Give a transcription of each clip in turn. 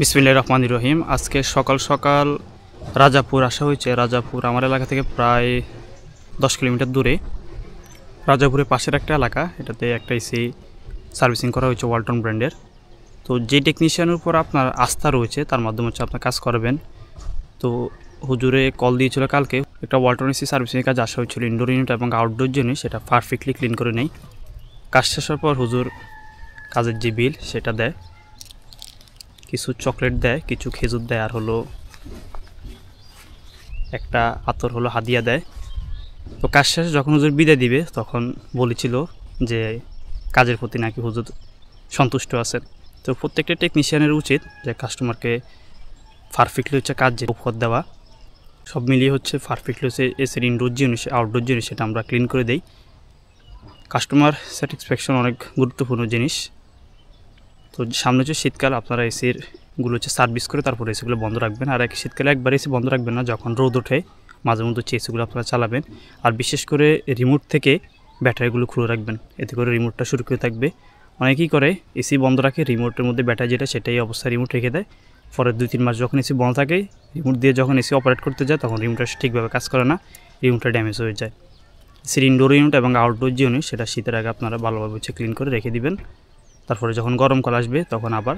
বিসমিল্লাহির রহমানির রহিম। আজকে সকাল সকাল রাজাপুর আসা হয়েছে। রাজাপুর আমার এলাকা থেকে প্রায় 10 কিলোমিটার দূরে। রাজাপুরের পাশের একটা এলাকা, এটাতে একটা এসি সার্ভিসিং করা হয়েছে ওয়ালটন ব্র্যান্ডের। তো যে টেকনিশিয়ানের উপর আপনার আস্থা রয়েছে তার মাধ্যমে হচ্ছে আপনার কাজ করবেন। তো হুজুরে কল দিয়েছিল কালকে, একটা ওয়ালটন এসি সার্ভিসিংয়ের কাজ আসা হয়েছিল, ইনডোর ইউনিট এবং আউটডোর জিনিস, সেটা পারফেক্টলি ক্লিন করে নেই। কাজ শেষের পর হুজুর কাজের যে বিল সেটা দেয়, কিছু চকলেট দেয়, কিছু খেজুর দেয়, আর হলো একটা আতর হলো হাদিয়া দেয়। তো কাজ শেষে যখন হুজুর বিদায় দিবে তখন বলেছিল যে কাজের প্রতি নাকি হুজুর সন্তুষ্ট আছেন। তো প্রত্যেকটা টেকনিশিয়ানের উচিত যে কাস্টমারকে পারফেক্টলি হচ্ছে কাজ যে উপহার দেওয়া। সব মিলিয়ে হচ্ছে পারফেক্টলি হচ্ছে এসির ইনডোর জিনিস আউটডোর জিনিস সেটা আমরা ক্লিন করে দেই। কাস্টমার স্যাটিসফ্যাকশন অনেক গুরুত্বপূর্ণ জিনিস। তো সামনে হচ্ছে শীতকাল, আপনারা এসিরগুলো হচ্ছে সার্ভিস করে তারপরে এসিগুলো বন্ধ রাখবেন। আর শীতকালে একবার এসি বন্ধ রাখবেন না, যখন রোদ ওঠে মাঝে মধ্যে হচ্ছে এসিগুলো আপনারা চালাবেন। আর বিশেষ করে রিমোট থেকে ব্যাটারিগুলো খুলে রাখবেন, এতে করে রিমোটটা সুরক্ষিত থাকবে। অনেকেই করে এসি বন্ধ রাখে, রিমোটের মধ্যে ব্যাটারি যেটা সেটাই অবস্থায় রিমোট রেখে দেয়। পরে 2-3 মাস যখন এসি বন্ধ থাকে, রিমোট দিয়ে যখন এসি অপারেট করতে যায় তখন রিমোটটা ঠিকভাবে কাজ করে না, রিমোটটা ড্যামেজ হয়ে যায়। এসির ইনডোর ইউনিট এবং আউটডোর যে ইউনিট সেটা শীতের আগে আপনারা ভালোভাবে হচ্ছে ক্লিন করে রেখে দিবেন। তারপরে যখন গরমকাল আসবে তখন আবার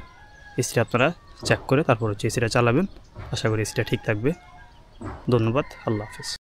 এসিটা আপনারা চেক করে তারপর হচ্ছে এসিটা চালাবেন। আশা করি এসিটা ঠিক থাকবে। ধন্যবাদ। আল্লাহ হাফেজ।